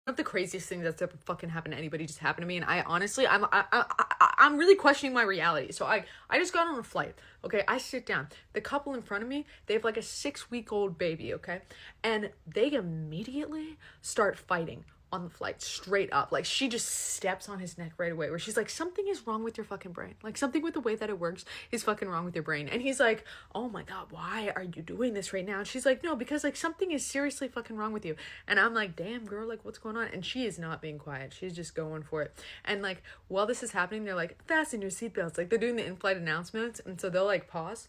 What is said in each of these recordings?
of the craziest things that's ever fucking happened to anybody just happened to me, and I honestly, I'm really questioning my reality. So I just got on a flight. Okay, I sit down. The couple in front of me, they have like a 6-week-old baby. Okay, and they immediately start fighting on the flight straight up. Like, she just steps on his neck right away, where she's like, something is wrong with your fucking brain. Like, something with the way that it works is fucking wrong with your brain. And he's like, oh my god, why are you doing this right now? And she's like, no, because like something is seriously fucking wrong with you. And I'm like, damn girl, like what's going on? And she is not being quiet. She's just going for it. And like, while this is happening, they're like, fasten your seatbelts. Like, they're doing the in-flight announcements, and so they'll like pause,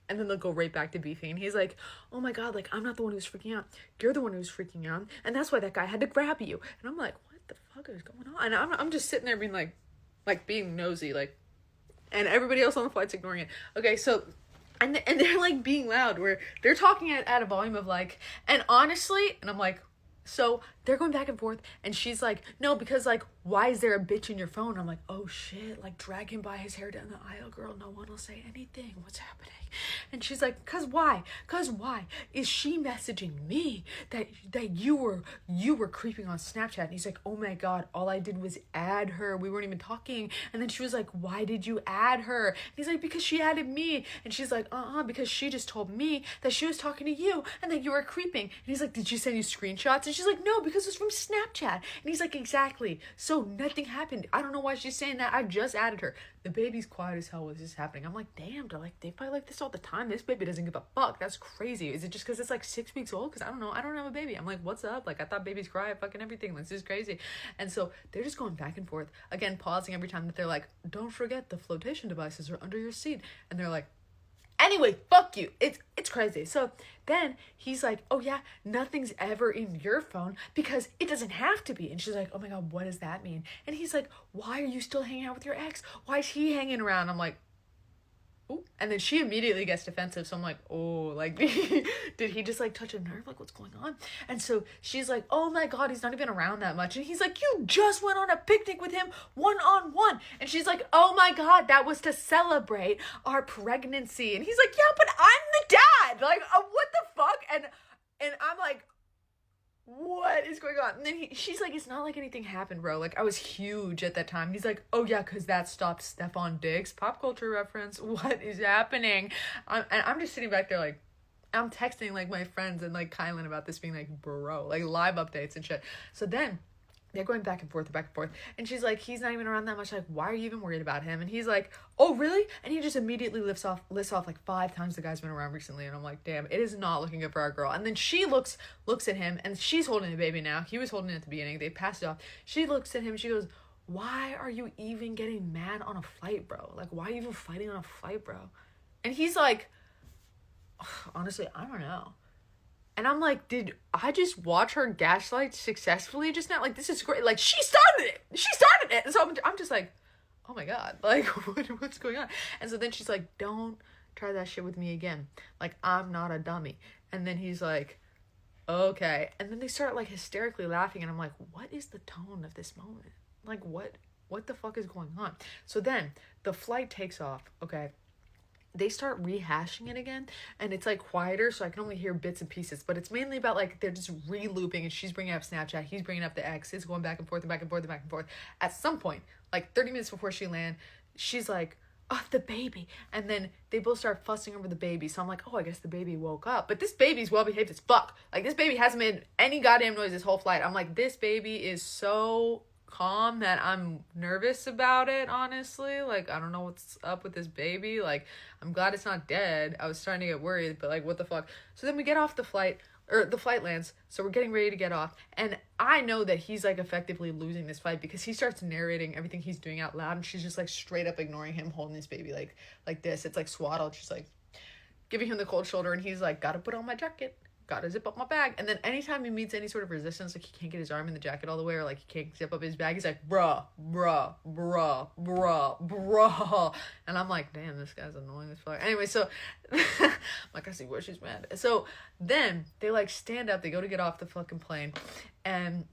and then they'll go right back to beefing. And he's like, oh my god, like, I'm not the one who's freaking out. You're the one who's freaking out. And that's why that guy had to grab you. And I'm like, what the fuck is going on? And I'm just sitting there being like being nosy, like, and everybody else on the flight's ignoring it. Okay, so, and they're like being loud, where they're talking at a volume of like, and honestly, and I'm like, so they're going back and forth, and she's like, no, because like, why is there a bitch in your phone? I'm like, oh shit, like, drag him by his hair down the aisle, girl, no one will say anything, what's happening? And she's like, cause why is she messaging me that you were creeping on Snapchat? And he's like, oh my god, all I did was add her, we weren't even talking. And then she was like, why did you add her? And he's like, because she added me. And she's like, because she just told me that she was talking to you and that you were creeping. And he's like, did she send you screenshots? And she's like, no, because it's from Snapchat. And he's like, exactly, so nothing happened. I don't know why she's saying that. I just added her. The baby's quiet as hell. What's this happening? I'm like, damn, they fight like this all the time. This baby doesn't give a fuck. That's crazy. Is it just because it's like 6 weeks old? Because I don't know. I don't have a baby. I'm like, what's up? Like, I thought babies cry at fucking everything. This is crazy. And so they're just going back and forth. Again, pausing every time that they're like, don't forget the flotation devices are under your seat. And they're like, anyway, fuck you. It's crazy. So then he's like, oh yeah, nothing's ever in your phone because it doesn't have to be. And she's like, oh my god, what does that mean? And he's like, why are you still hanging out with your ex? Why is he hanging around? I'm like, ooh. And then she immediately gets defensive. So I'm like, oh, like, did he just like touch a nerve? Like, what's going on? And so she's like, oh my god, he's not even around that much. And he's like, you just went on a picnic with him one-on-one. And she's like, oh my god, that was to celebrate our pregnancy. And he's like, yeah, but I'm the dad. Like, what the fuck? And I'm like, what is going on? And then she's like, it's not like anything happened, bro. Like, I was huge at that time. He's like, oh yeah, because that stopped Stefan Diggs. Pop culture reference. What is happening? And I'm just sitting back there like, I'm texting like my friends and like Kylan about this, being like, bro, like live updates and shit. So then they're going back and forth. And she's like, he's not even around that much. Like, why are you even worried about him? And he's like, oh, really? And he just immediately lists off like 5 times the guy's been around recently. And I'm like, damn, it is not looking good for our girl. And then she looks at him, and she's holding the baby now. He was holding it at the beginning. They passed it off. She looks at him. She goes, why are you even getting mad on a flight, bro? Like, why are you even fighting on a flight, bro? And he's like, honestly, I don't know. And I'm like, did I just watch her gaslight successfully just now? Like, this is great. Like, she started it. And so I'm just like, oh my god, like, what's going on? And so then she's like, don't try that shit with me again. Like, I'm not a dummy. And then he's like, okay. And then they start like hysterically laughing, and I'm like, what is the tone of this moment? Like, what the fuck is going on? So then the flight takes off, okay? They start rehashing it again, and it's like quieter, so I can only hear bits and pieces, but it's mainly about like, they're just re-looping, and she's bringing up Snapchat, he's bringing up the ex, it's going back and forth and back and forth and back and forth. At some point, like 30 minutes before she land, she's like, oh, the baby. And then they both start fussing over the baby. So I'm like, oh, I guess the baby woke up. But this baby's well behaved as fuck. Like, this baby hasn't made any goddamn noise this whole flight. I'm like, this baby is so calm that I'm nervous about it, honestly. Like, I don't know what's up with this baby. Like, I'm glad it's not dead. I was starting to get worried, but like, what the fuck? So then we get off the flight, or the flight lands, so we're getting ready to get off, and I know that he's like effectively losing this fight because he starts narrating everything he's doing out loud, and she's just like straight up ignoring him, holding this baby like this. It's like swaddled. She's like giving him the cold shoulder, and he's like, gotta put on my jacket, gotta zip up my bag. And then anytime he meets any sort of resistance, like he can't get his arm in the jacket all the way, or like he can't zip up his bag, he's like, bruh. And I'm like, damn, this guy's annoying as fuck. Anyway, so like, I see where she's mad. So then they like stand up, they go to get off the fucking plane, and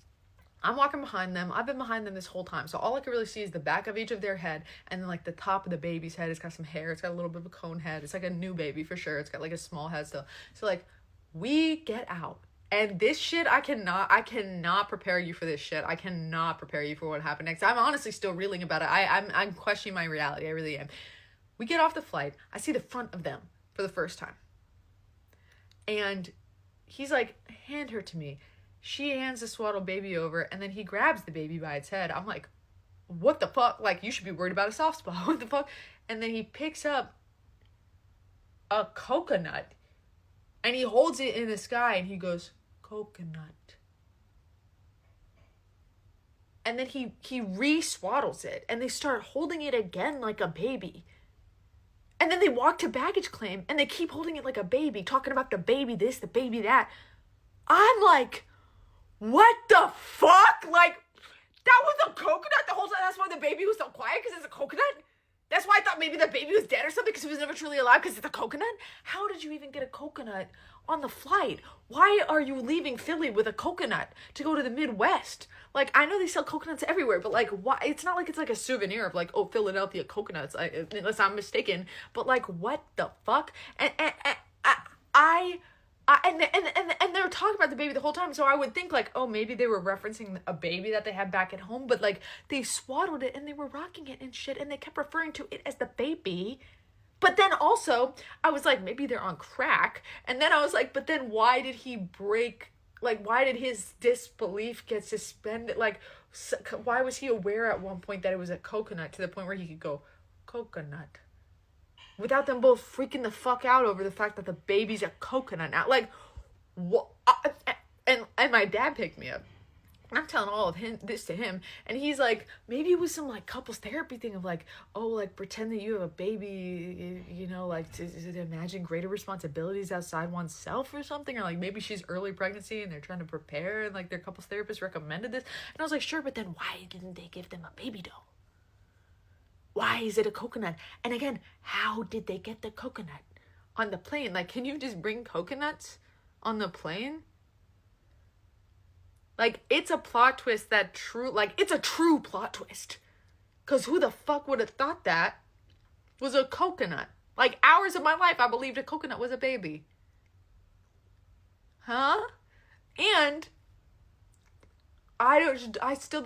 I'm walking behind them. I've been behind them this whole time. So all I can really see is the back of each of their head, and then like the top of the baby's head. It's got some hair. It's got a little bit of a cone head. It's like a new baby for sure. It's got like a small head still. So like, we get out, And this shit, I cannot prepare you for this shit. I cannot prepare you for what happened next. I'm honestly still reeling about it. I'm questioning my reality. I really am. We get off the flight. I see the front of them for the first time. And he's like, hand her to me. She hands the swaddled baby over, and then he grabs the baby by its head. I'm like, what the fuck? Like, you should be worried about a soft spot. What the fuck? And then he picks up a coconut, and he holds it in the sky, and he goes, coconut. And then he re-swaddles it, and they start holding it again like a baby. And then they walk to baggage claim, and they keep holding it like a baby, talking about the baby this, the baby that. I'm like, what the fuck? Like, that was a coconut the whole time? That's why the baby was so quiet, because it's a coconut? That's why I thought maybe the baby was dead or something, because he was never truly alive, because it's a coconut? How did you even get a coconut on the flight? Why are you leaving Philly with a coconut to go to the Midwest? Like, I know they sell coconuts everywhere, but like, why? It's not like it's like a souvenir of like, oh, Philadelphia coconuts, unless I'm mistaken. But like, what the fuck? And they're talking about the baby the whole time, so I would think like, oh, maybe they were referencing a baby that they had back at home, but like, they swaddled it and they were rocking it and shit, and they kept referring to it as the baby. But then also, I was like, maybe they're on crack, and then I was like, but then why did he break, like, why did his disbelief get suspended? Like, why was he aware at one point that it was a coconut to the point where he could go, coconut? Without them both freaking the fuck out over the fact that the baby's a coconut now. Like, what? And my dad picked me up. I'm telling all of this to him, and he's like, maybe it was some like couples therapy thing of like, oh, like pretend that you have a baby, you know, like to imagine greater responsibilities outside oneself or something, or like maybe she's early pregnancy and they're trying to prepare, and like their couples therapist recommended this. And I was like, sure, but then why didn't they give them a baby doll? Why is it a coconut? And again, how did they get the coconut on the plane? Like, can you just bring coconuts on the plane? Like, it's a plot twist it's a true plot twist. Because who the fuck would have thought that was a coconut? Like, hours of my life, I believed a coconut was a baby. Huh? And I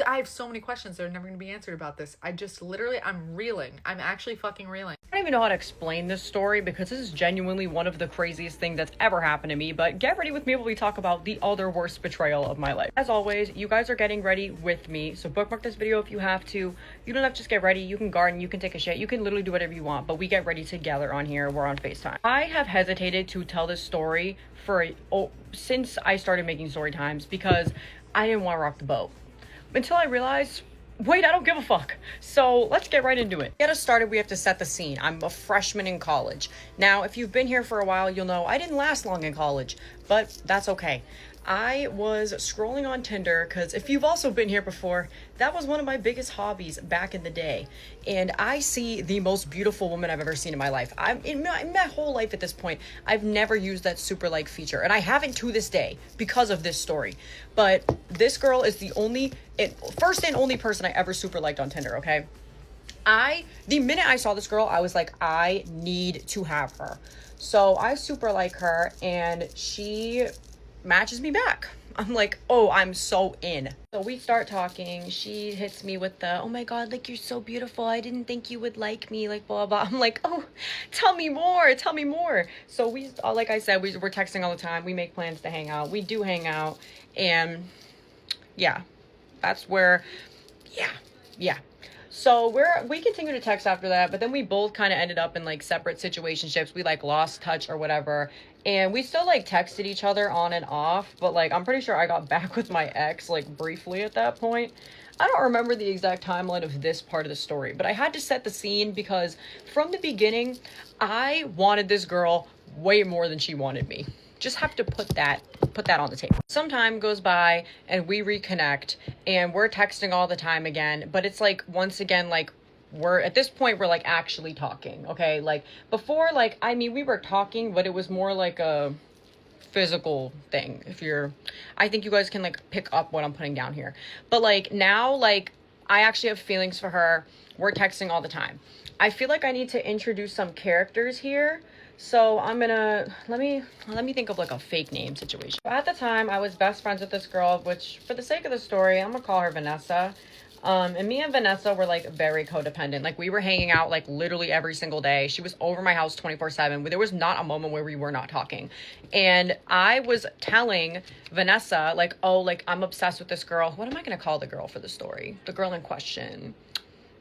have so many questions that are never going to be answered about this. I'm reeling. I'm actually fucking reeling. I don't even know how to explain this story because this is genuinely one of the craziest things that's ever happened to me, but get ready with me while we talk about the other worst betrayal of my life. As always, you guys are getting ready with me, so bookmark this video if you have to. You don't have to just get ready. You can garden, you can take a shit, you can literally do whatever you want, but we get ready together on here. We're on FaceTime. I have hesitated to tell this story since I started making story times because I didn't want to rock the boat. Until I realized, wait, I don't give a fuck. So let's get right into it. To get us started, we have to set the scene. I'm a freshman in college. Now, if you've been here for a while, you'll know I didn't last long in college, but that's okay. I was scrolling on Tinder because if you've also been here before, that was one of my biggest hobbies back in the day. And I see the most beautiful woman I've ever seen in my life. In my whole life at this point, I've never used that super like feature. And I haven't to this day because of this story. But this girl is the first and only person I ever super liked on Tinder, okay? The minute I saw this girl, I was like, I need to have her. So I super like her and she matches me back. I'm like, oh, I'm so in. So we start talking. She hits me with the, oh my God, like, you're so beautiful. I didn't think you would like me, like, blah, blah. I'm like, oh, tell me more. Tell me more. So like I said, we're texting all the time. We make plans to hang out. We do hang out. And yeah, that's where, yeah. So we continue to text after that, but then we both kind of ended up in like separate situationships. We like lost touch or whatever. And we still like texted each other on and off, but like I'm pretty sure I got back with my ex like briefly at that point. I don't remember the exact timeline of this part of the story, but I had to set the scene because from the beginning, I wanted this girl way more than she wanted me. Just have to put that on the table. Some time goes by and we reconnect and we're texting all the time again, but it's like, once again, like at this point, we're like actually talking. Okay. Like before, like, I mean, we were talking, but it was more like a physical thing. I think you guys can like pick up what I'm putting down here, but like now, like I actually have feelings for her. We're texting all the time. I feel like I need to introduce some characters here. So I'm gonna, let me think of like a fake name situation. At the time, I was best friends with this girl, which for the sake of the story, I'm gonna call her Vanessa. And me and Vanessa were like very codependent. Like we were hanging out like literally every single day. She was over my house 24/7. There was not a moment where we were not talking. And I was telling Vanessa like, oh, like I'm obsessed with this girl. What am I going to call the girl for the story? The girl in question.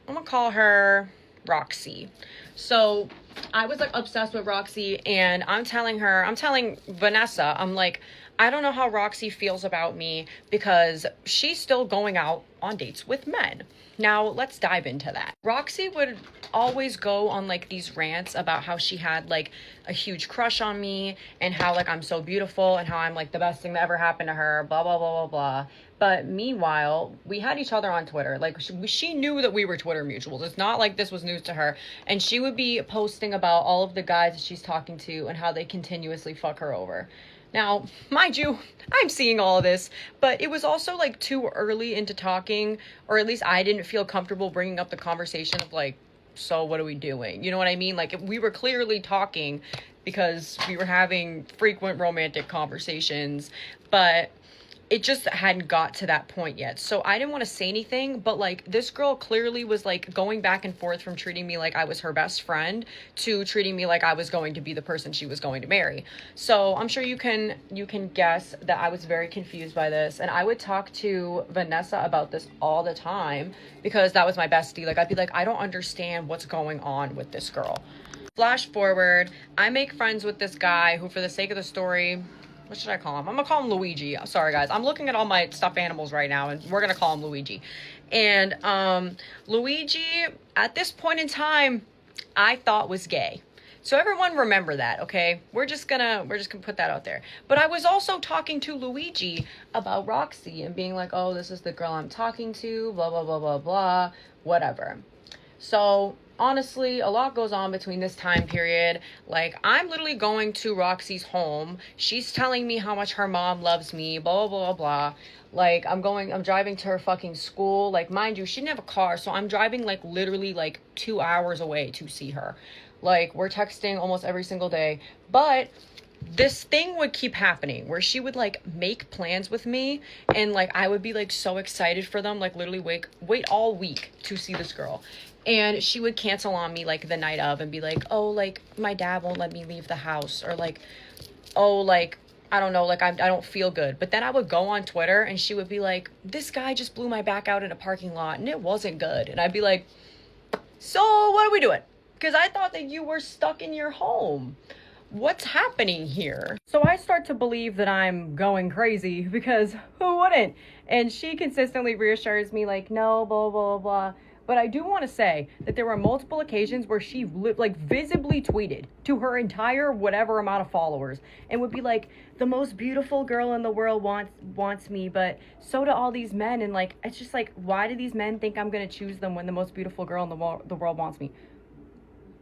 I'm going to call her Roxy. So I was like obsessed with Roxy, and I'm telling Vanessa, I'm like, I don't know how Roxy feels about me because she's still going out on dates with men. Now, let's dive into that. Roxy would always go on like these rants about how she had like a huge crush on me and how like I'm so beautiful and how I'm like the best thing that ever happened to her, blah, blah, blah, blah, blah. But meanwhile, we had each other on Twitter. Like she knew that we were Twitter mutuals. It's not like this was news to her. And she would be posting about all of the guys that she's talking to and how they continuously fuck her over. Now, mind you, I'm seeing all of this, but it was also like too early into talking, or at least I didn't feel comfortable bringing up the conversation of like, so what are we doing? You know what I mean? Like we were clearly talking because we were having frequent romantic conversations, but it just hadn't got to that point yet. So I didn't want to say anything, but like this girl clearly was like going back and forth from treating me like I was her best friend to treating me like I was going to be the person she was going to marry. So I'm sure you can guess that I was very confused by this. And I would talk to Vanessa about this all the time because that was my bestie. Like I'd be like, I don't understand what's going on with this girl. Flash forward, I make friends with this guy who, for the sake of the story, what should I call him? I'm gonna call him Luigi. Sorry guys, I'm looking at all my stuffed animals right now and we're gonna call him Luigi. And Luigi, at this point in time, I thought was gay. So everyone remember that, okay? We're just gonna put that out there. But I was also talking to Luigi about Roxy and being like, oh, this is the girl I'm talking to, blah, blah, blah, blah, blah, whatever. So honestly, a lot goes on between this time period. Like, I'm literally going to Roxy's home. She's telling me how much her mom loves me, blah, blah, blah, blah. Like, I'm driving to her fucking school. Like, mind you, she didn't have a car, so I'm driving, like, literally, like, 2 hours away to see her. Like, we're texting almost every single day. But this thing would keep happening where she would, like, make plans with me, and, like, I would be, like, so excited for them. Like, literally wait all week to see this girl. And she would cancel on me, like, the night of and be like, oh, like, my dad won't let me leave the house. Or, like, oh, like, I don't know, like, I don't feel good. But then I would go on Twitter and she would be like, this guy just blew my back out in a parking lot and it wasn't good. And I'd be like, so what are we doing? Because I thought that you were stuck in your home. What's happening here? So I start to believe that I'm going crazy because who wouldn't? And she consistently reassures me, like, no, blah, blah, blah. But I do want to say that there were multiple occasions where she like visibly tweeted to her entire whatever amount of followers and would be like, the most beautiful girl in the world wants me, but so do all these men. And like, it's just like, why do these men think I'm going to choose them when the most beautiful girl in the world wants me?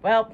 Well,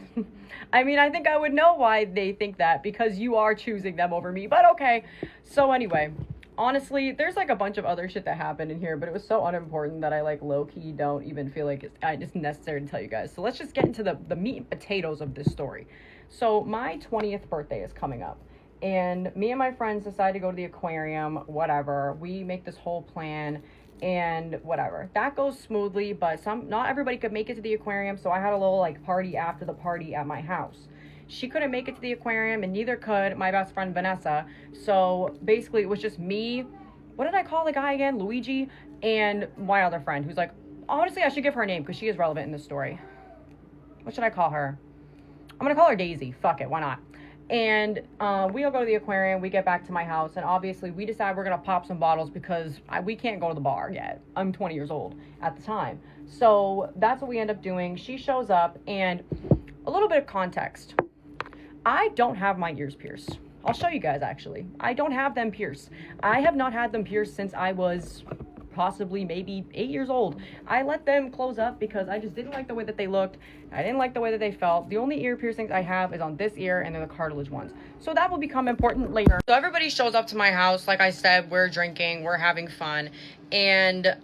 I mean, I think I would know why they think that because you are choosing them over me, but okay. So anyway, honestly, there's like a bunch of other shit that happened in here, but it was so unimportant that I like low-key don't even feel like it's necessary to tell you guys. So let's just get into the meat and potatoes of this story. So my 20th birthday is coming up, and me and my friends decide to go to the aquarium, whatever. We make this whole plan and whatever. That goes smoothly, but not everybody could make it to the aquarium, so I had a little like party after the party at my house. She couldn't make it to the aquarium, and neither could my best friend Vanessa. So basically it was just me, what did I call the guy again? Luigi, and my other friend who's like, honestly, I should give her a name because she is relevant in this story. What should I call her? I'm gonna call her Daisy. Fuck it, why not? And we all go to the aquarium, we get back to my house, and obviously we decide we're gonna pop some bottles because we can't go to the bar yet. I'm 20 years old at the time. So that's what we end up doing. She shows up, and a little bit of context. I don't have my ears pierced. I'll show you guys, actually. I don't have them pierced. I have not had them pierced since I was possibly maybe 8 years old. I let them close up because I just didn't like the way that they looked. I didn't like the way that they felt. The only ear piercings I have is on this ear, and they're the cartilage ones. So that will become important later. So everybody shows up to my house. Like I said, we're drinking, we're having fun. And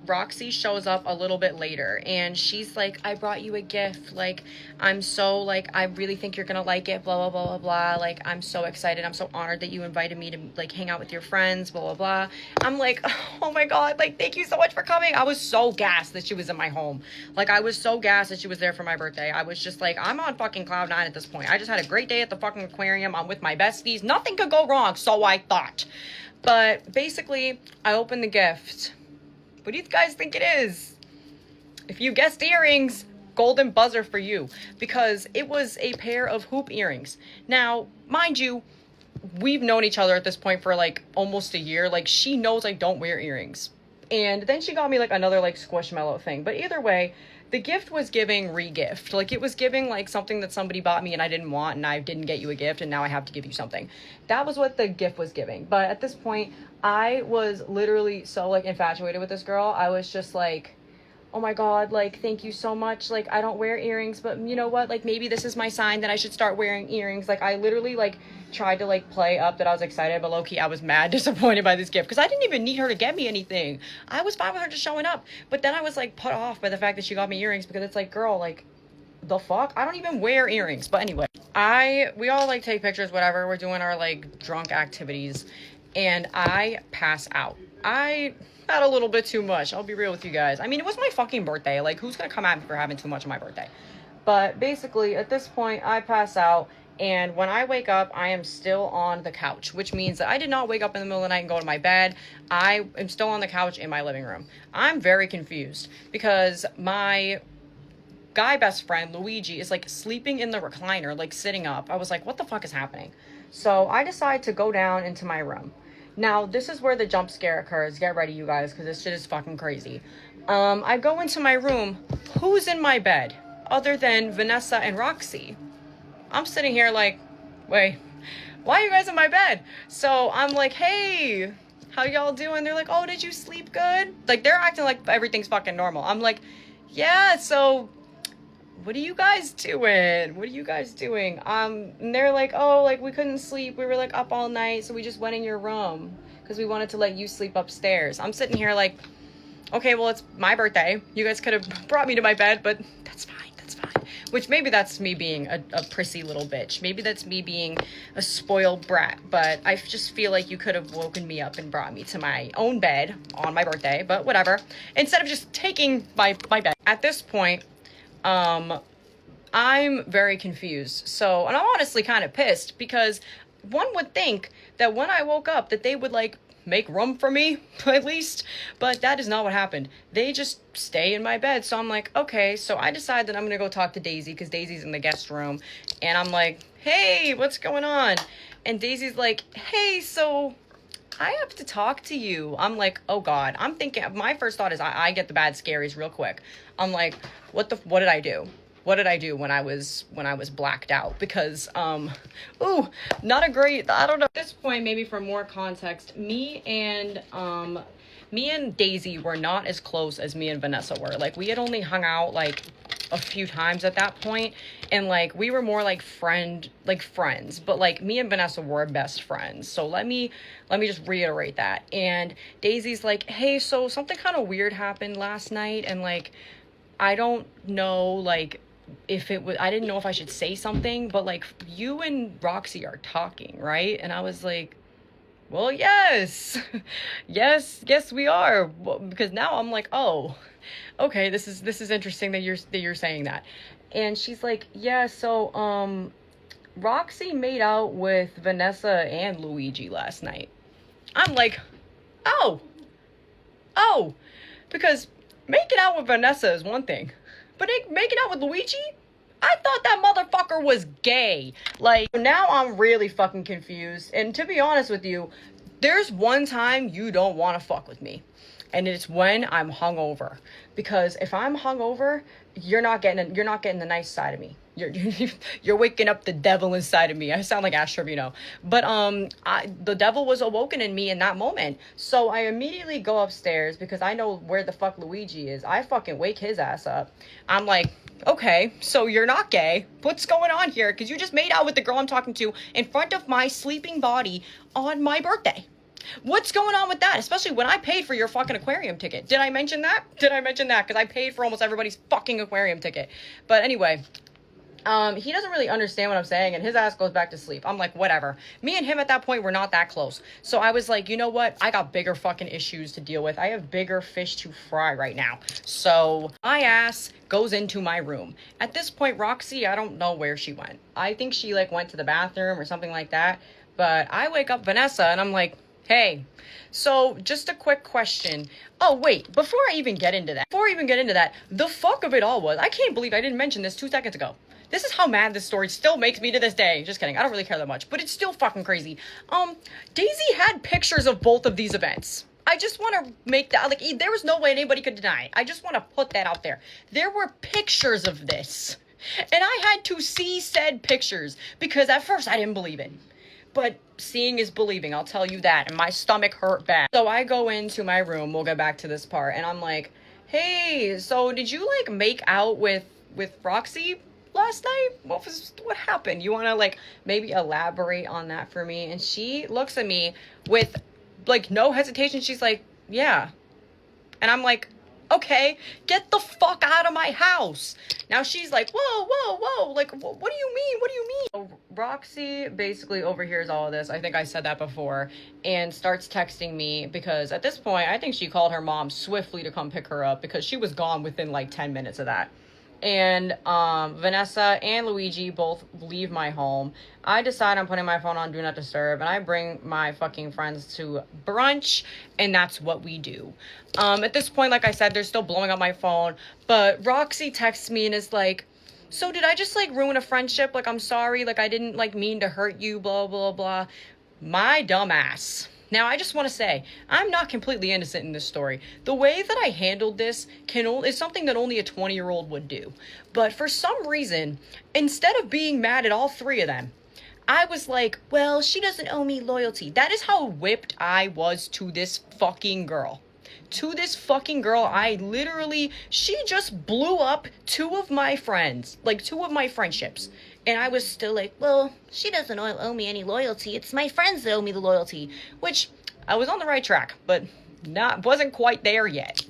Roxy shows up a little bit later, and she's like, I brought you a gift. Like, I'm so, like, I really think you're gonna like it, blah, blah, blah, blah, blah. Like, I'm so excited. I'm so honored that you invited me to, like, hang out with your friends, blah, blah, blah. I'm like, oh my God, like, thank you so much for coming. I was so gassed that she was in my home. Like, I was so gassed that she was there for my birthday. I was just like, I'm on fucking cloud nine at this point. I just had a great day at the fucking aquarium. I'm with my besties. Nothing could go wrong, so I thought. But basically, I opened the gift. What do you guys think it is? If you guessed earrings, golden buzzer for you. Because it was a pair of hoop earrings. Now, mind you, we've known each other at this point for like almost a year. Like, she knows I don't wear earrings. And then she got me like another like squishmallow thing. But either way, the gift was giving re-gift. Like, it was giving like something that somebody bought me and I didn't want, and I didn't get you a gift, and now I have to give you something. That was what the gift was giving. But at this point, I was literally so like infatuated with this girl. I was just like, oh my God, like, thank you so much. Like, I don't wear earrings, but you know what? Like, maybe this is my sign that I should start wearing earrings. Like, I literally like tried to like play up that I was excited, but low-key I was mad disappointed by this gift because I didn't even need her to get me anything. I was fine with her just showing up. But then I was like put off by the fact that she got me earrings, because it's like, girl, like, the fuck? I don't even wear earrings. But anyway, we all like take pictures, whatever. We're doing our like drunk activities, and I pass out. I had a little bit too much. I'll be real with you guys. I mean, it was my fucking birthday. Like, who's gonna come at me for having too much on my birthday? But basically, at this point, I pass out. And when I wake up, I am still on the couch, which means that I did not wake up in the middle of the night and go to my bed. I am still on the couch in my living room. I'm very confused because my guy best friend, Luigi, is like sleeping in the recliner, like sitting up. I was like, what the fuck is happening? So I decide to go down into my room. Now, this is where the jump scare occurs. Get ready, you guys, because this shit is fucking crazy. I go into my room. Who's in my bed other than Vanessa and Roxy? I'm sitting here like, wait, why are you guys in my bed? So I'm like, hey, how y'all doing? They're like, oh, did you sleep good? Like, they're acting like everything's fucking normal. I'm like, yeah, so what are you guys doing? What are you guys doing? And they're like, oh, like, we couldn't sleep. We were like up all night, so we just went in your room because we wanted to let you sleep upstairs. I'm sitting here like, okay, well, it's my birthday. You guys could have brought me to my bed, but that's fine. That's fine. Which maybe that's me being a prissy little bitch. Maybe that's me being a spoiled brat. But I just feel like you could have woken me up and brought me to my own bed on my birthday. But whatever. Instead of just taking my bed. At this point, I'm very confused. So, and I'm honestly kind of pissed because one would think that when I woke up that they would like make room for me at least, but that is not what happened. They just stay in my bed. So I'm like, okay. So I decide that I'm gonna go talk to Daisy because Daisy's in the guest room, and I'm like, hey, what's going on? And Daisy's like, hey, so I have to talk to you. I'm like, oh God. I'm thinking, my first thought is I get the bad scaries real quick. I'm like, what did I do? What did I do when I was blacked out? Because, ooh, not a great, I don't know. At this point, maybe for more context, me and Daisy were not as close as me and Vanessa were. Like, we had only hung out, like, a few times at that point, and, like, we were more, like, friends. But, like, me and Vanessa were best friends. So let me just reiterate that. And Daisy's like, hey, so something kind of weird happened last night, and, like, I don't know, like, if it was, I didn't know if I should say something, but like, you and Roxy are talking, right? And I was like, well, yes, yes, we are. Well, because now I'm like, oh, okay, this is interesting that you're saying that. And she's like, yeah, so, Roxy made out with Vanessa and Luigi last night. I'm like, oh, because making out with Vanessa is one thing, but making out with Luigi? I thought that motherfucker was gay. Like, now I'm really fucking confused. And to be honest with you, there's one time you don't want to fuck with me. And it's when I'm hungover. Because if I'm hungover, you're not getting the nice side of me. You're you're waking up the devil inside of me. I sound like Ash Trevino. But the devil was awoken in me in that moment. So I immediately go upstairs because I know where the fuck Luigi is. I fucking wake his ass up. I'm like, okay, so you're not gay. What's going on here? Because you just made out with the girl I'm talking to in front of my sleeping body on my birthday. What's going on with that? Especially when I paid for your fucking aquarium ticket. Did I mention that? Did I mention that? Because I paid for almost everybody's fucking aquarium ticket. But anyway, he doesn't really understand what I'm saying, and his ass goes back to sleep. I'm like, whatever. Me and him at that point were not that close. So I was like, you know what? I got bigger fucking issues to deal with. I have bigger fish to fry right now. So my ass goes into my room. At this point, Roxy, I don't know where she went. I think she like went to the bathroom or something like that. But I wake up Vanessa and I'm like, hey, so just a quick question. Oh, wait, before I even get into that, the fuck of it all was, I can't believe I didn't mention this 2 seconds ago. This is how mad this story still makes me to this day. Just kidding. I don't really care that much, but it's still fucking crazy. Daisy had pictures of both of these events. I just want to make that, like, there was no way anybody could deny it. I just want to put that out there. There were pictures of this, and I had to see said pictures because at first I didn't believe it. But seeing is believing, I'll tell you that. And my stomach hurt bad. So I go into my room, we'll get back to this part, and I'm like, hey, so did you like make out with Roxy last night? What happened? You want to like maybe elaborate on that for me? And she looks at me with like no hesitation. She's like, yeah. And I'm like, okay, get the fuck out of my house. Now she's like, whoa, like, what do you mean? So Roxy basically overhears all of this. I think I said that before, and starts texting me because at this point, I think she called her mom swiftly to come pick her up because she was gone within like 10 minutes of that. And Vanessa and Luigi both leave my home. I decide I'm putting my phone on Do Not Disturb, and I bring my fucking friends to brunch, and that's what we do. At this point, like I said, they're still blowing up my phone, but Roxy texts me and is like, so did I just like ruin a friendship? Like, I'm sorry, like I didn't like mean to hurt you, blah, blah, blah. My dumb ass. Now, I just want to say, I'm not completely innocent in this story. The way that I handled this is something that only a 20-year-old would do. But for some reason, instead of being mad at all three of them, I was like, well, she doesn't owe me loyalty. That is how whipped I was to this fucking girl. She just blew up two of my friendships. And I was still like, well, she doesn't owe me any loyalty. It's my friends that owe me the loyalty. Which, I was on the right track, but wasn't quite there yet.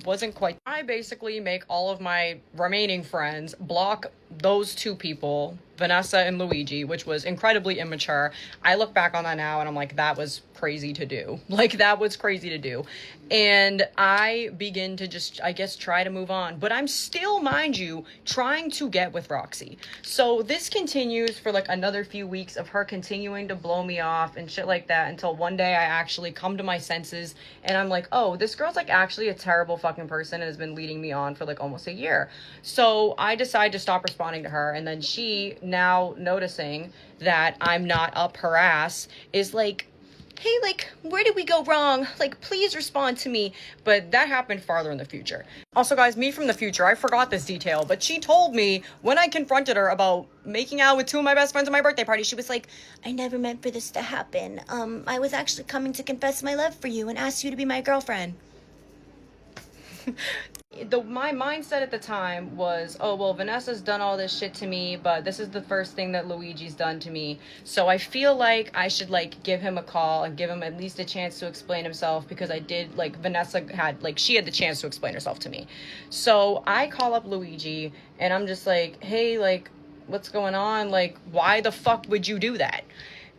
I basically make all of my remaining friends block those two people, Vanessa and Luigi, which was incredibly immature. I look back on that now and I'm like, that was crazy to do. And I begin to just, I guess, try to move on. But I'm still, mind you, trying to get with Roxy. So this continues for like another few weeks of her continuing to blow me off and shit like that until one day I actually come to my senses and I'm like, oh, this girl's like actually a terrible fucking person and has been leading me on for like almost a year. So I decide to stop responding to her, and then she, now noticing that I'm not up her ass, is like, hey, like, where did we go wrong? Like, please respond to me. But that happened farther in the future. Also, guys, me from the future, I forgot this detail, but she told me when I confronted her about making out with two of my best friends at my birthday party, she was like, I never meant for this to happen. I was actually coming to confess my love for you and ask you to be my girlfriend. My mindset at the time was, oh, well, Vanessa's done all this shit to me, but this is the first thing that Luigi's done to me. So I feel like I should, like, give him a call and give him at least a chance to explain himself, because I did, like, Vanessa had, like, she had the chance to explain herself to me. So I call up Luigi, and I'm just like, hey, like, what's going on? Like, why the fuck would you do that?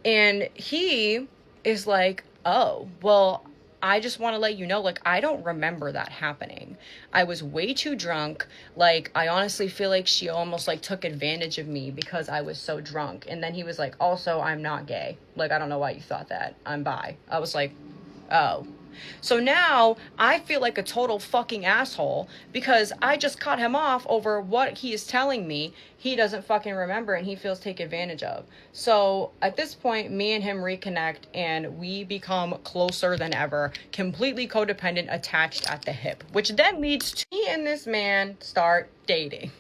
And he is like, oh, well, I just want to let you know, like, I don't remember that happening. I was way too drunk. Like, I honestly feel like she almost, like, took advantage of me because I was so drunk. And then he was like, also, I'm not gay. Like, I don't know why you thought that. I'm bi. I was like, oh. So now I feel like a total fucking asshole because I just cut him off over what he is telling me he doesn't fucking remember and he feels taken advantage of. So at this point, me and him reconnect and we become closer than ever, completely codependent, attached at the hip, which then leads to me and this man start dating.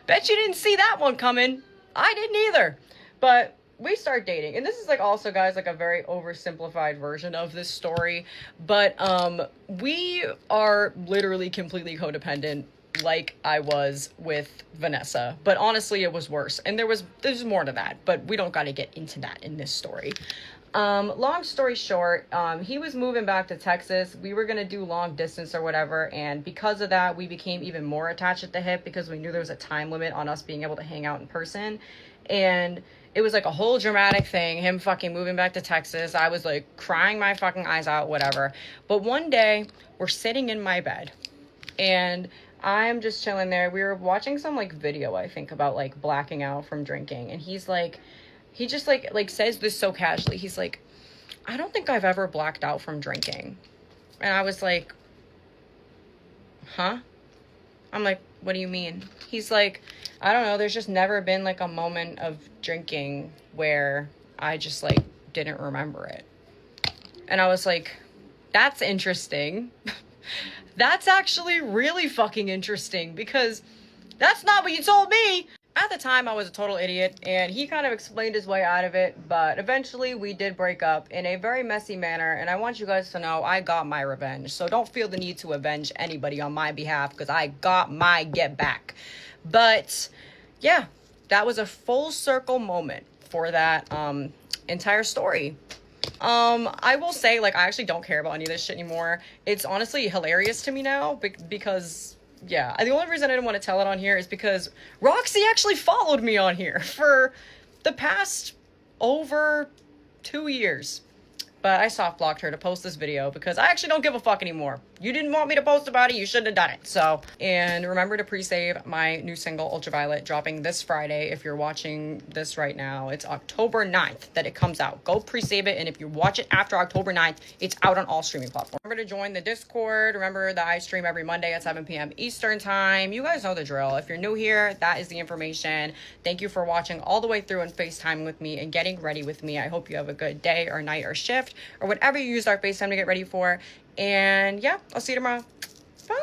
Bet you didn't see that one coming. I didn't either. But we start dating, and this is like also, guys, like a very oversimplified version of this story, but we are literally completely codependent, like I was with Vanessa, but honestly it was worse, and there's more to that, but we don't got to get into that in this story. Long story short, he was moving back to Texas. We were gonna do long distance or whatever, and because of that, we became even more attached at the hip because we knew there was a time limit on us being able to hang out in person. And it was like a whole dramatic thing, him fucking moving back to Texas. I was like crying my fucking eyes out, whatever. But one day, we're sitting in my bed, and I'm just chilling there. We were watching some like video, I think, about like blacking out from drinking, and he just like says this so casually. He's like, I don't think I've ever blacked out from drinking. And I was like, huh? I'm like, what do you mean? He's like, I don't know, there's just never been like a moment of drinking where I just like didn't remember it. And I was like, that's interesting. That's actually really fucking interesting, because that's not what you told me. At the time, I was a total idiot, and he kind of explained his way out of it, but eventually we did break up in a very messy manner, and I want you guys to know I got my revenge, so don't feel the need to avenge anybody on my behalf, because I got my get back. But yeah, that was a full circle moment for that entire story. I will say, like, I actually don't care about any of this shit anymore. It's honestly hilarious to me now, because yeah, the only reason I didn't want to tell it on here is because Roxy actually followed me on here for the past over 2 years. But I soft blocked her to post this video because I actually don't give a fuck anymore. You didn't want me to post about it, you shouldn't have done it. So, and remember to pre-save my new single, Ultraviolet, dropping this Friday. If you're watching this right now, it's October 9th that it comes out. Go pre-save it, and if you watch it after October 9th, it's out on all streaming platforms. Remember to join the Discord. Remember that I stream every Monday at 7 p.m. Eastern time. You guys know the drill. If you're new here, that is the information. Thank you for watching all the way through and FaceTime with me and getting ready with me. I hope you have a good day or night or shift, or whatever you used our FaceTime to get ready for. And yeah, I'll see you tomorrow. Bye.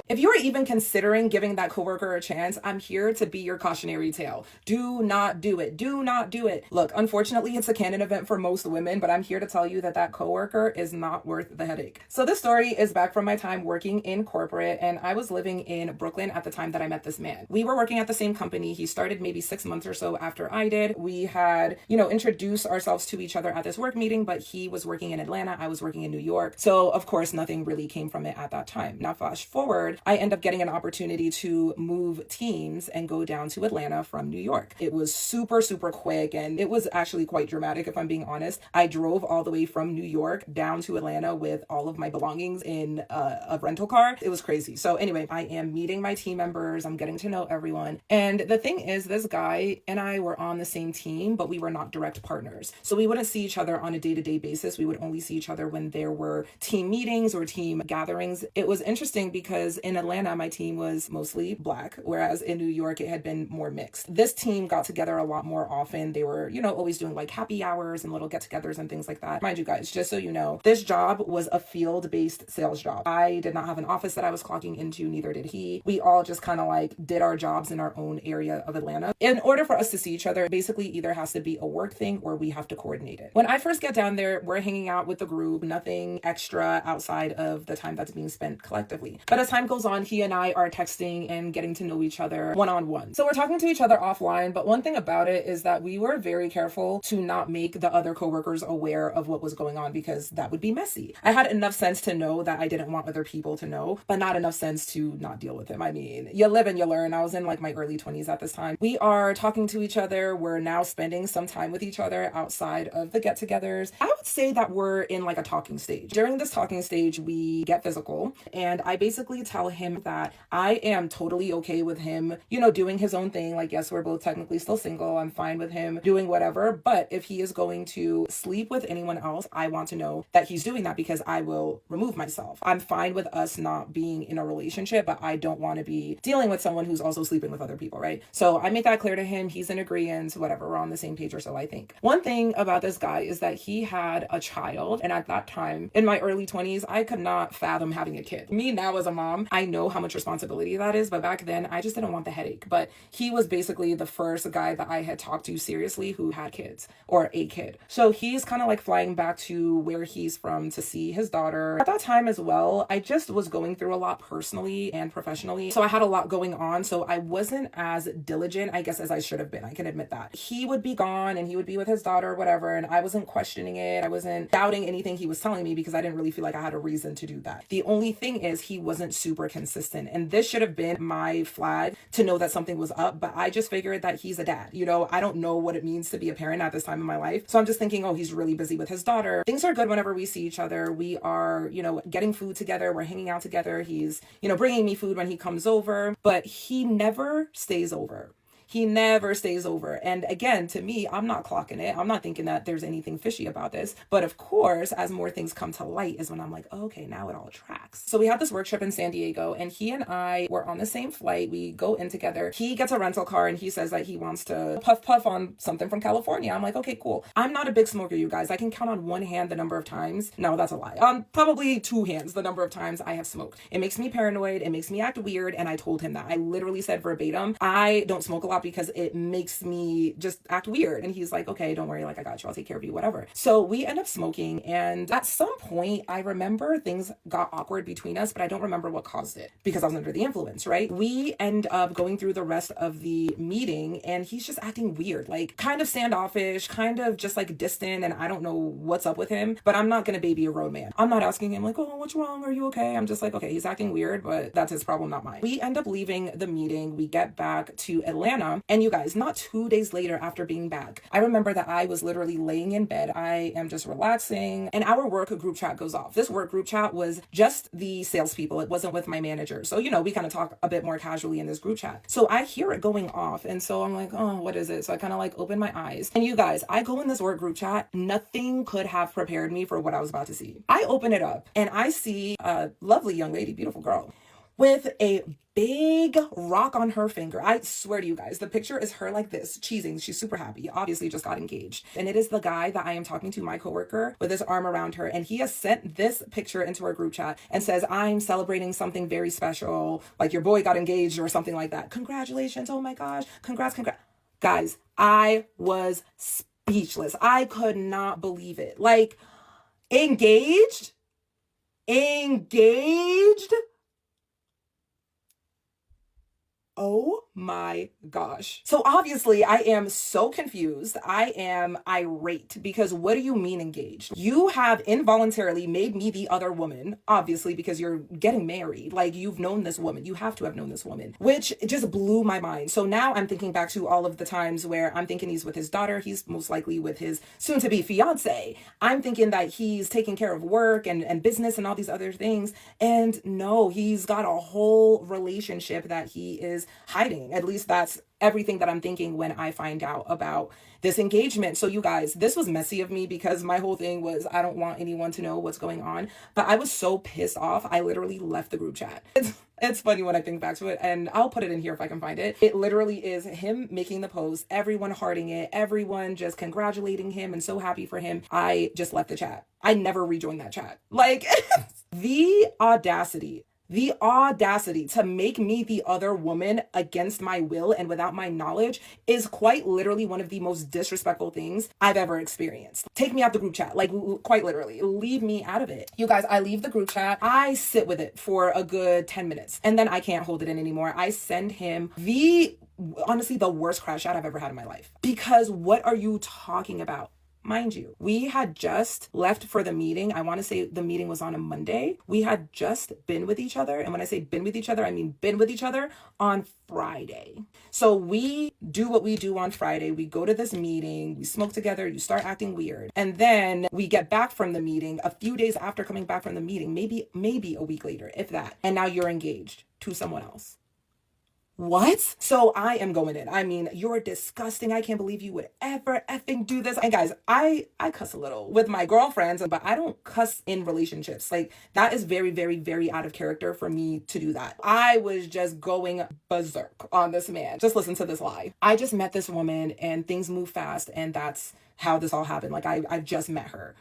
If you are even considering giving that coworker a chance, I'm here to be your cautionary tale. Do not do it. Do not do it. Look, unfortunately, it's a canon event for most women, but I'm here to tell you that that coworker is not worth the headache. So this story is back from my time working in corporate, and I was living in Brooklyn at the time that I met this man. We were working at the same company. He started maybe 6 months or so after I did. We had, introduced ourselves to each other at this work meeting, but he was working in Atlanta. I was working in New York. So of course, nothing really came from it at that time. Now flash forward, I end up getting an opportunity to move teams and go down to Atlanta from New York. It was super, super quick, and it was actually quite dramatic, if I'm being honest. I drove all the way from New York down to Atlanta with all of my belongings in a rental car. It was crazy. So anyway, I am meeting my team members. I'm getting to know everyone. And the thing is, this guy and I were on the same team, but we were not direct partners. So we wouldn't see each other on a day-to-day basis. We would only see each other when there were team meetings or team gatherings. It was interesting because in Atlanta, my team was mostly Black, whereas in New York, it had been more mixed. This team got together a lot more often. They were, always doing like happy hours and little get-togethers and things like that. Mind you guys, just so you know, this job was a field-based sales job. I did not have an office that I was clocking into, neither did he. We all just kind of like did our jobs in our own area of Atlanta. In order for us to see each other, basically either has to be a work thing or we have to coordinate it. When I first get down there, we're hanging out with the group, nothing extra outside of the time that's being spent collectively. But as time goes on, he and I are texting and getting to know each other one-on-one. So we're talking to each other offline, but one thing about it is that we were very careful to not make the other coworkers aware of what was going on, because that would be messy. I had enough sense to know that I didn't want other people to know, but not enough sense to not deal with him. I mean, you live and you learn. I was in like my early 20s at this time. We are talking to each other. We're now spending some time with each other outside of the get-togethers. I would say that we're in like a talking stage. During this talking stage, we get physical, and I basically tell him that I am totally okay with him, doing his own thing. Like, yes, we're both technically still single. I'm fine with him doing whatever. But if he is going to sleep with anyone else, I want to know that he's doing that, because I will remove myself. I'm fine with us not being in a relationship, but I don't want to be dealing with someone who's also sleeping with other people, right? So I make that clear to him. He's in agreement, whatever. We're on the same page or so, I think. One thing about this guy is that he had a child. And at that time, in my early 20s, I could not fathom having a kid. Me now as a mom, I know how much responsibility that is, but back then I just didn't want the headache. But he was basically the first guy that I had talked to seriously who had kids or a kid. So he's kind of like flying back to where he's from to see his daughter. At that time as well, I just was going through a lot personally and professionally. So I had a lot going on. So I wasn't as diligent, I guess, as I should have been. I can admit that. He would be gone and he would be with his daughter or whatever. And I wasn't questioning it. I wasn't doubting anything he was telling me because I didn't really feel like I had a reason to do that. The only thing is he wasn't super consistent. And this should have been my flag to know that something was up. But I just figured that he's a dad. You know, I don't know what it means to be a parent at this time in my life. So I'm just thinking, oh, he's really busy with his daughter. Things are good whenever we see each other. We are, you know, getting food together. We're hanging out together. He's, you know, bringing me food when he comes over, but he never stays over. He never stays over. And again, to me, I'm not clocking it. I'm not thinking that there's anything fishy about this. But of course, as more things come to light is when I'm like, oh, okay, now it all tracks. So we had this work trip in San Diego and he and I were on the same flight. We go in together. He gets a rental car and he says that he wants to puff on something from California. I'm like, okay, cool. I'm not a big smoker, you guys. I can count on one hand the number of times. No, that's a lie. On probably two hands the number of times I have smoked. It makes me paranoid. It makes me act weird. And I told him that. I literally said verbatim, I don't smoke a lot because it makes me just act weird. And he's like, okay, don't worry, like I got you, I'll take care of you, whatever. So we end up smoking, and at some point I remember things got awkward between us, but I don't remember what caused it because I was under the influence, right? We end up going through the rest of the meeting and he's just acting weird, like kind of standoffish, kind of just like distant, and I don't know what's up with him, but I'm not gonna baby a grown man. I'm not asking him like, oh, what's wrong? Are you okay? I'm just like, okay, he's acting weird, but that's his problem, not mine. We end up leaving the meeting. We get back to Atlanta, and you guys, not 2 days later after being back, I remember that I was literally laying in bed. I am just relaxing and our work group chat goes off. This work group chat was just the salespeople. It wasn't with my manager. So, you know, we kind of talk a bit more casually in this group chat. So I hear it going off. And so I'm like, oh, what is it? So I kind of like open my eyes. And you guys, I go in this work group chat. Nothing could have prepared me for what I was about to see. I open it up and I see a lovely young lady, beautiful girl, with a big rock on her finger. I swear to you guys, the picture is her like this, cheesing. She's super happy. Obviously just got engaged. And it is the guy that I am talking to, my coworker, with his arm around her. And he has sent this picture into our group chat and says, I'm celebrating something very special. Like your boy got engaged or something like that. Congratulations. Oh my gosh. Congrats. Guys, I was speechless. I could not believe it. Like, engaged? Oh my gosh. So obviously I am so confused. I am irate because what do you mean engaged? You have involuntarily made me the other woman, obviously, because you're getting married. Like, you've known this woman. You have to have known this woman, which just blew my mind. So now I'm thinking back to all of the times where I'm thinking he's with his daughter. He's most likely with his soon to be fiance. I'm thinking that he's taking care of work and business and all these other things. And no, he's got a whole relationship that he is hiding. At least that's everything that I'm thinking when I find out about this engagement. So you guys, this was messy of me because my whole thing was I don't want anyone to know what's going on. But I was so pissed off. I literally left the group chat. It's funny when I think back to it, and I'll put it in here if I can find it. It literally is him making the post, everyone hearting it, everyone just congratulating him and so happy for him. I just left the chat. I never rejoined that chat. Like, the audacity to make me the other woman against my will and without my knowledge is quite literally one of the most disrespectful things I've ever experienced. Take me out the group chat, like quite literally, leave me out of it. You guys, I leave the group chat. I sit with it for a good 10 minutes and then I can't hold it in anymore. I send him honestly, the worst crash out I've ever had in my life. Because what are you talking about? Mind you, we had just left for the meeting. I want to say the meeting was on a Monday. We had just been with each other. And when I say been with each other, I mean been with each other on Friday. So we do what we do on Friday. We go to this meeting, we smoke together, you start acting weird. And then we get back from the meeting a few days after coming back from the meeting, maybe a week later, if that. And now you're engaged to someone else. What? So I am going in. I mean, you're disgusting. I can't believe you would ever effing do this. And guys, I cuss a little with my girlfriends, but I don't cuss in relationships. Like, that is very, very, very out of character for me to do that. I was just going berserk on this man. Just listen to this lie. I just met this woman and things move fast, and that's how this all happened. Like, I just met her.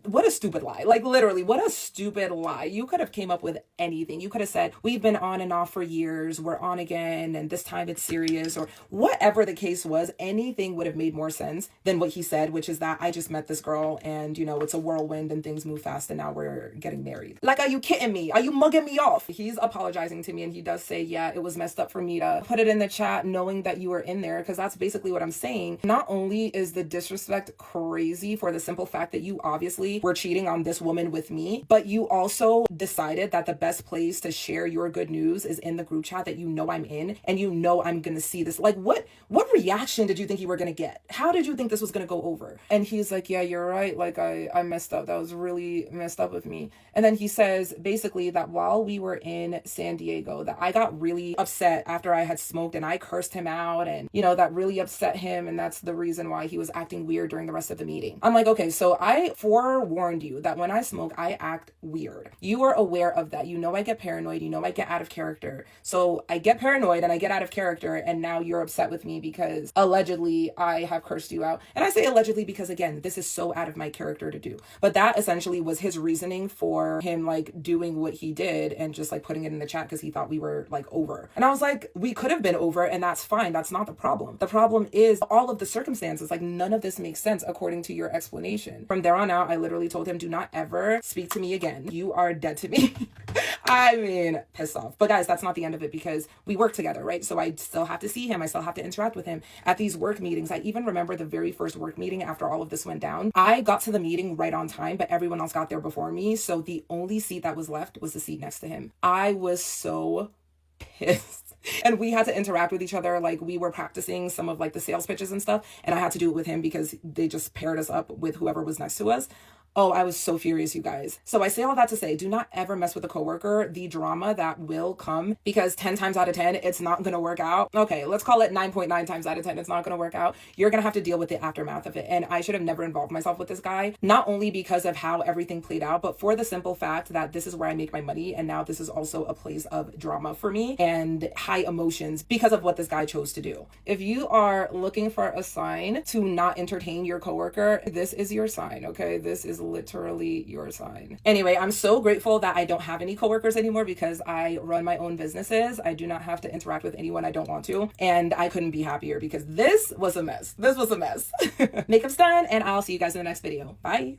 what a stupid lie. Like literally, what a stupid lie. You could have came up with anything. You could have said, we've been on and off for years, we're on again, and this time it's serious, or whatever the case was. Anything would have made more sense than what he said, which is that I just met this girl and, you know, it's a whirlwind and things move fast and now we're getting married. Like, are you kidding me? Are you mugging me off? He's apologizing to me and he does say, yeah, it was messed up for me to put it in the chat knowing that you were in there, because that's basically what I'm saying. Not only is the disrespect crazy for the simple fact that you obviously were cheating on this woman with me, but you also decided that the best place to share your good news is in the group chat that you know I'm in, and you know I'm gonna see this. Like, what reaction did you think you were gonna get? How did you think this was gonna go over? And he's like, yeah, you're right, like I messed up, that was really messed up with me. And then he says basically that while we were in San Diego, that I got really upset after I had smoked and I cursed him out, and you know, that really upset him, and that's the reason why he was acting weird during the rest of the meeting. I'm like, okay, so I forewarned you that when I smoke, I act weird. You are aware of that. You know I get paranoid. You know I get out of character. So I get paranoid and I get out of character, and now you're upset with me because allegedly I have cursed you out. And I say allegedly because, again, this is so out of my character to do. But that essentially was his reasoning for him, like, doing what he did and just, like, putting it in the chat because he thought we were, like, over. And I was like, we could have been over, and that's fine. That's not the problem. The problem is all of the circumstances. Like, none of this makes sense according to your explanation. From there on out, I literally told him, do not ever speak to me again. You are dead to me. I mean, piss off. But guys, that's not the end of it, because we work together, right? So I still have to see him. I still have to interact with him at these work meetings. I even remember the very first work meeting after all of this went down. I got to the meeting right on time, but everyone else got there before me. So the only seat that was left was the seat next to him. I was so pissed. And we had to interact with each other. Like, we were practicing some of like the sales pitches and stuff, and I had to do it with him because they just paired us up with whoever was next to us. Oh, I was so furious, you guys. So I say all that to say, do not ever mess with a coworker. The drama that will come, because 10 times out of 10, it's not going to work out. Okay, let's call it 9.9 times out of 10. It's not going to work out. You're going to have to deal with the aftermath of it. And I should have never involved myself with this guy, not only because of how everything played out, but for the simple fact that this is where I make my money. And now this is also a place of drama for me and high emotions because of what this guy chose to do. If you are looking for a sign to not entertain your coworker, this is your sign, okay? This is literally your sign. Anyway, I'm so grateful that I don't have any coworkers anymore because I run my own businesses. I do not have to interact with anyone I don't want to. And I couldn't be happier because this was a mess. This was a mess. Makeup's done, and I'll see you guys in the next video. Bye.